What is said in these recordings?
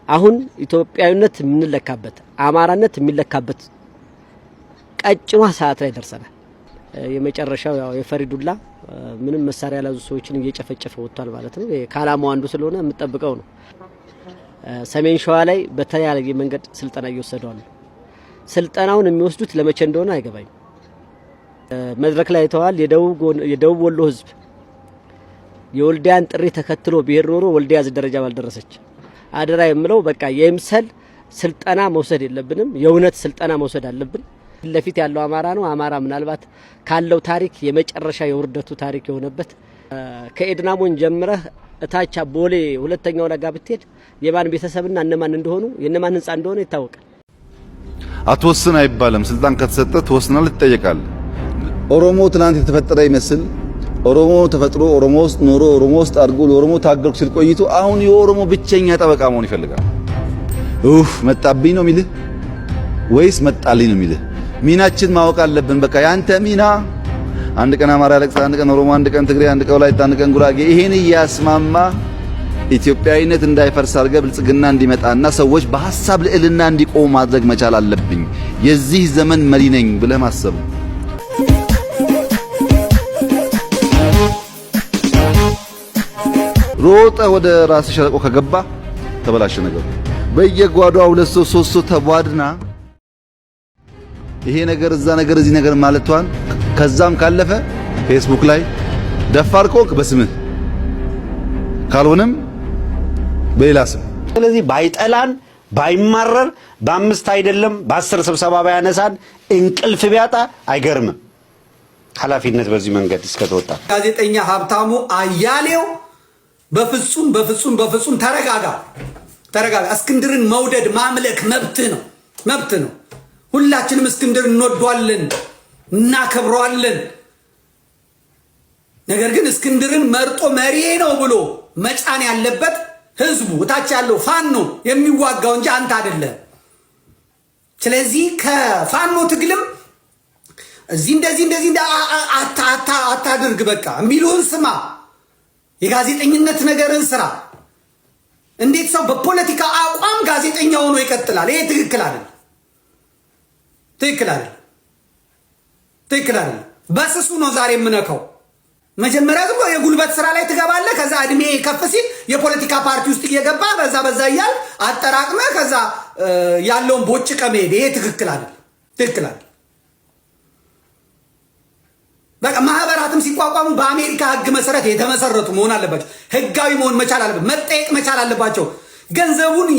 አሁን ኢትዮጵያዊነት የምንለካበት አማራነት የሚለካበት ቀጭኗ ሰዓት ላይ ደርሰናል። የመጨረሻው ያው የፈሪዱላ ምንም መሳሪያ ያላዙ ሰዎችን እየጨፈጨፈ ወጥቷል ማለት ነው። ካላማው አንዱ ስለሆነ የምጠብቀው ነው። ሰሜን ሸዋ ላይ በተለያየ መንገድ ስልጠና እየወሰዱ አሉ። ስልጠናውን የሚወስዱት ለመቼ እንደሆነ አይገባኝም። መድረክ ላይ ተዋል። የደቡብ ወሎ ህዝብ የወልዲያን ጥሪ ተከትሎ ብሄር ኖሮ ወልዲያ እዚህ ደረጃ ባልደረሰች። አደራ የምለው በቃ የምሰል ስልጠና መውሰድ የለብንም። የእውነት ስልጠና መውሰድ አለብን። ለፊት ያለው አማራ ነው። አማራ ምናልባት ካለው ታሪክ የመጨረሻ የውርደቱ ታሪክ የሆነበት ከኤድናሞን ጀምረህ እታቻ ቦሌ ሁለተኛው ለጋ ብትሄድ የማን ቤተሰብና እነማን እንደሆኑ የነማን ህንጻ እንደሆነ ይታወቃል። አትወስን አይባልም። ስልጣን ከተሰጠ ትወስናለህ፣ ትጠየቃለህ። ኦሮሞ ትናንት የተፈጠረ ይመስል ኦሮሞ ተፈጥሮ ኦሮሞ ውስጥ ኖሮ ኦሮሞ ውስጥ አድርጎ ለኦሮሞ ታገልኩ ሲል ቆይቶ አሁን የኦሮሞ ብቸኛ ጠበቃ መሆን ይፈልጋል። መጣብኝ ነው የሚልህ ወይስ መጣልኝ ነው የሚልህ? ሚናችን ማወቅ አለብን። በቃ ያንተ ሚና አንድ ቀን አማራ ያለቅሳል፣ አንድ ቀን ኦሮሞ፣ አንድ ቀን ትግሬ፣ አንድ ቀን ወላይታ፣ አንድ ቀን ጉራጌ፣ ይሄን እያስማማ ኢትዮጵያዊነት እንዳይፈርስ አድርገህ ብልጽግና እንዲመጣና ሰዎች በሐሳብ ልዕልና እንዲቆሙ ማድረግ መቻል አለብኝ። የዚህ ዘመን መሪ ነኝ ብለህ ማሰብ ሮጠ ወደ ራስ ሸለቆ ከገባ ተበላሸ ነገር። በየጓዳው ሁለት ሰው ሶስት ሰው ተቧድና ይሄ ነገር እዛ ነገር እዚህ ነገር ማለቷን ከዛም ካለፈ ፌስቡክ ላይ ደፋር ኮክ በስምህ ካልሆነም በሌላ ስም። ስለዚህ ባይጠላን ባይማረር በአምስት አይደለም በ10 ስብሰባ ባያነሳን እንቅልፍ ቢያጣ አይገርምም። ኃላፊነት በዚህ መንገድ እስከተወጣ ጋዜጠኛ ሀብታሙ አያሌው በፍጹም ተረጋጋ። እስክንድርን መውደድ ማምለክ መብት ነው። ሁላችንም እስክንድር እንወደዋለን፣ እናከብረዋለን። ነገር ግን እስክንድርን መርጦ መሪ ነው ብሎ መጫን ያለበት ህዝቡ እታች ያለው ፋኖ የሚዋጋው እንጂ አንተ አይደለም። ስለዚህ ከፋኖ ትግልም እዚህ እንደዚህ አታድርግ። በቃ የሚሉህን ስማ። የጋዜጠኝነት ነገርን ስራ። እንዴት ሰው በፖለቲካ አቋም ጋዜጠኛ ሆኖ ይቀጥላል? ይሄ ትክክል አይደለም። በስሱ ነው ዛሬ የምነካው። መጀመሪያ ዝም ብሎ የጉልበት ስራ ላይ ትገባለህ። ከዛ እድሜ ከፍ ሲል የፖለቲካ ፓርቲ ውስጥ እየገባ በዛ እያል አጠራቅመ ከዛ ያለውን ቦጭቀ መሄድ ይሄ ትክክል አይደለም። በቃ ማህበራትም ሲቋቋሙ በአሜሪካ ህግ መሰረት የተመሰረቱ መሆን አለባቸው። ህጋዊ መሆን መቻል አለበት። መጠየቅ መቻል አለባቸው። ገንዘቡን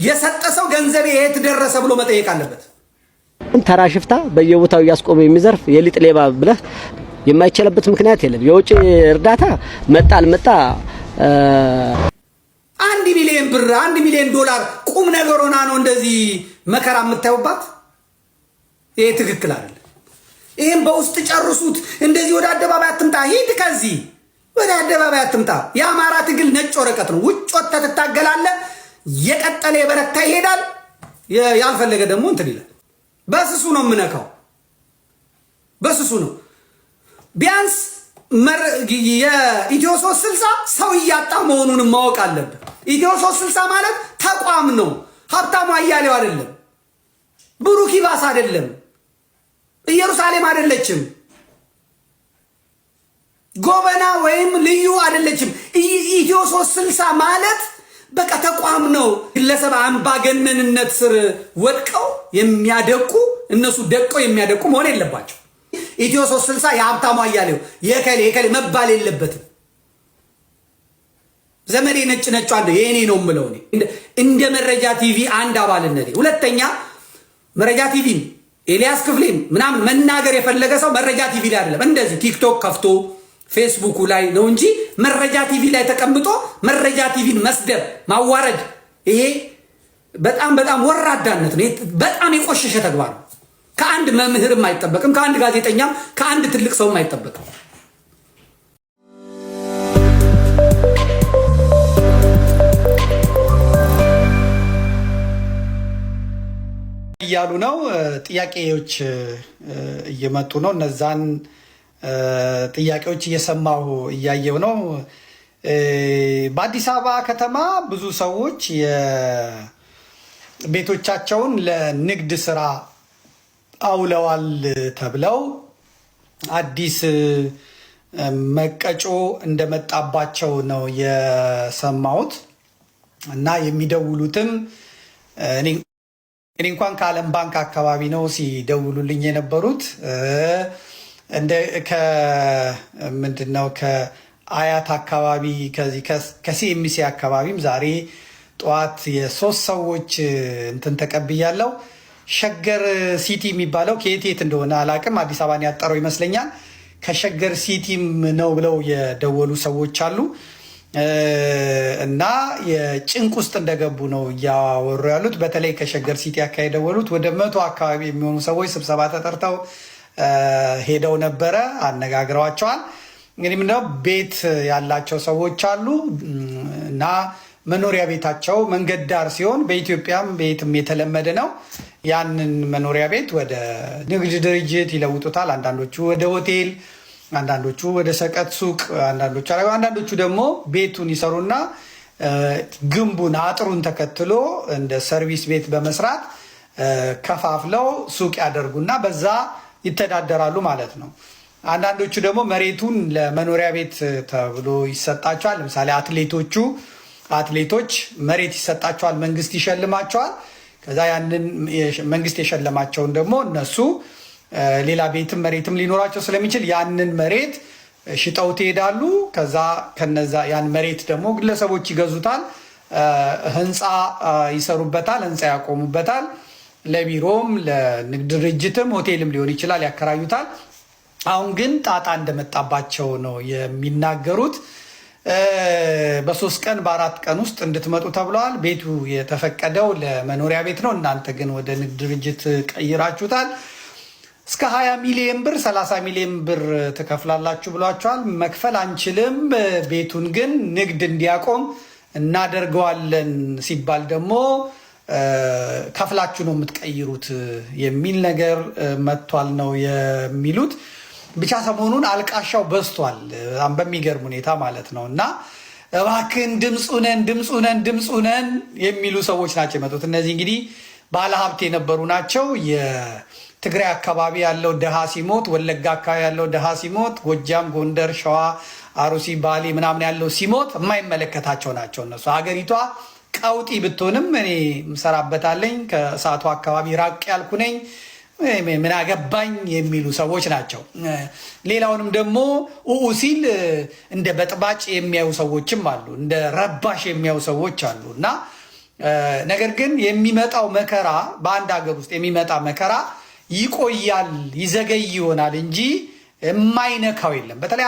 የሰጠ ሰው ገንዘቤ የት ደረሰ ብሎ መጠየቅ አለበት። ተራ ሽፍታ በየቦታው እያስቆመ የሚዘርፍ የሊጥ ሌባ ብለህ የማይቻልበት ምክንያት የለም። የውጭ እርዳታ መጣ አልመጣ 1 ሚሊዮን ብር 1 ሚሊዮን ዶላር ቁም ነገር ሆና ነው እንደዚህ መከራ የምታዩባት። ይሄ ትክክል አይደለም። ይሄን በውስጥ ጨርሱት። እንደዚህ ወደ አደባባይ አትምጣ። ሂድ ከዚህ ወደ አደባባይ አትምጣ። የአማራ ትግል ነጭ ወረቀት ነው። ውጭ ወጥተህ ትታገላለህ። የቀጠለ የበረታ ይሄዳል። ያልፈለገ ደግሞ እንትን ይላል። በስሱ ነው የምነካው። በስሱ ነው። ቢያንስ የኢትዮ 360 ሰው እያጣ መሆኑን ማወቅ አለብን። ኢትዮ 360 ማለት ተቋም ነው። ሀብታሙ አያሌው አይደለም። ብሩክ ይባስ አይደለም። ኢየሩሳሌም አይደለችም። ጎበና ወይም ልዩ አይደለችም። ኢትዮ 360 ማለት በቃ ተቋም ነው። ግለሰብ አምባገነንነት ስር ወድቀው የሚያደቁ እነሱ ደቀው የሚያደቁ መሆን የለባቸው። ኢትዮ 360 የሀብታሙ አያሌው የከሌ መባል የለበትም። ዘመዴ ነጭ አንዱ የኔ ነው የምለው እኔ እንደ መረጃ ቲቪ አንድ አባልነቴ። ሁለተኛ መረጃ ቲቪ ኤልያስ ክፍሌን ምናምን መናገር የፈለገ ሰው መረጃ ቲቪ ላይ አይደለም፣ እንደዚህ ቲክቶክ ከፍቶ ፌስቡክ ላይ ነው እንጂ መረጃ ቲቪ ላይ ተቀምጦ መረጃ ቲቪን መስደብ ማዋረድ፣ ይሄ በጣም ወራዳነት ነው። በጣም የቆሸሸ ተግባር ነው። ከአንድ መምህርም አይጠበቅም፣ ከአንድ ጋዜጠኛም ከአንድ ትልቅ ሰውም አይጠበቅም። እያሉ ነው። ጥያቄዎች እየመጡ ነው። እነዛን ጥያቄዎች እየሰማሁ እያየው ነው። በአዲስ አበባ ከተማ ብዙ ሰዎች ቤቶቻቸውን ለንግድ ስራ አውለዋል ተብለው አዲስ መቀጮ እንደመጣባቸው ነው የሰማሁት። እና የሚደውሉትም እኔ እንኳን ከዓለም ባንክ አካባቢ ነው ሲደውሉልኝ የነበሩት። ምንድነው ከአያት አካባቢ ከሲኤምሲ አካባቢም ዛሬ ጠዋት የ3 ሰዎች እንትን ተቀብያለሁ። ሸገር ሲቲ የሚባለው ከየት እንደሆነ አላቅም፣ አዲስ አበባን ያጠረው ይመስለኛል። ከሸገር ሲቲም ነው ብለው የደወሉ ሰዎች አሉ እና የጭንቅ ውስጥ እንደገቡ ነው እያወሩ ያሉት። በተለይ ከሸገር ሲቲ አካባቢ የደወሉት ወደ 100 አካባቢ የሚሆኑ ሰዎች ስብሰባ ተጠርተው ሄደው ነበረ፣ አነጋግረዋቸዋል። እንግዲህ ምንድነው ቤት ያላቸው ሰዎች አሉ እና መኖሪያ ቤታቸው መንገድ ዳር ሲሆን በኢትዮጵያም ቤትም የተለመደ ነው። ያንን መኖሪያ ቤት ወደ ንግድ ድርጅት ይለውጡታል። አንዳንዶቹ ወደ ሆቴል፣ አንዳንዶቹ ወደ ሰቀጥ ሱቅ፣ አንዳንዶቹ ደግሞ ቤቱን ይሰሩና ግንቡን አጥሩን ተከትሎ እንደ ሰርቪስ ቤት በመስራት ከፋፍለው ሱቅ ያደርጉና በዛ ይተዳደራሉ ማለት ነው። አንዳንዶቹ ደግሞ መሬቱን ለመኖሪያ ቤት ተብሎ ይሰጣቸዋል። ለምሳሌ አትሌቶች መሬት ይሰጣቸዋል፣ መንግስት ይሸልማቸዋል። ከዛ ያንን መንግስት የሸለማቸውን ደግሞ እነሱ ሌላ ቤትም መሬትም ሊኖራቸው ስለሚችል ያንን መሬት ሽጠው ትሄዳሉ። ከዛ ያን መሬት ደግሞ ግለሰቦች ይገዙታል፣ ህንፃ ይሰሩበታል፣ ህንፃ ያቆሙበታል። ለቢሮም ለንግድ ድርጅትም ሆቴልም ሊሆን ይችላል ያከራዩታል። አሁን ግን ጣጣ እንደመጣባቸው ነው የሚናገሩት። በ3 ቀን በ4 ቀን ውስጥ እንድትመጡ ተብለዋል። ቤቱ የተፈቀደው ለመኖሪያ ቤት ነው፣ እናንተ ግን ወደ ንግድ ድርጅት ቀይራችሁታል። እስከ 20 ሚሊዮን ብር 30 ሚሊዮን ብር ትከፍላላችሁ ብሏቸዋል። መክፈል አንችልም፣ ቤቱን ግን ንግድ እንዲያቆም እናደርገዋለን ሲባል ደግሞ ከፍላችሁ ነው የምትቀይሩት የሚል ነገር መጥቷል ነው የሚሉት። ብቻ ሰሞኑን አልቃሻው በዝቷል በጣም በሚገርም ሁኔታ ማለት ነው። እና እባክን ድምፁ ነን የሚሉ ሰዎች ናቸው የመጡት። እነዚህ እንግዲህ ባለሀብት የነበሩ ናቸው። የትግራይ አካባቢ ያለው ድሃ ሲሞት፣ ወለጋ አካባቢ ያለው ድሃ ሲሞት፣ ጎጃም፣ ጎንደር፣ ሸዋ፣ አሩሲ፣ ባሌ ምናምን ያለው ሲሞት የማይመለከታቸው ናቸው እነሱ። ሀገሪቷ ቀውጢ ብትሆንም እኔ ምሰራበታለኝ ከእሳቱ አካባቢ ራቅ ያልኩ ነኝ ምን አገባኝ የሚሉ ሰዎች ናቸው። ሌላውንም ደግሞ ሲል እንደ በጥባጭ የሚያዩ ሰዎችም አሉ፣ እንደ ረባሽ የሚያዩ ሰዎች አሉ። እና ነገር ግን የሚመጣው መከራ በአንድ ሀገር ውስጥ የሚመጣ መከራ ይቆያል፣ ይዘገይ ይሆናል እንጂ የማይነካው የለም። በተለይ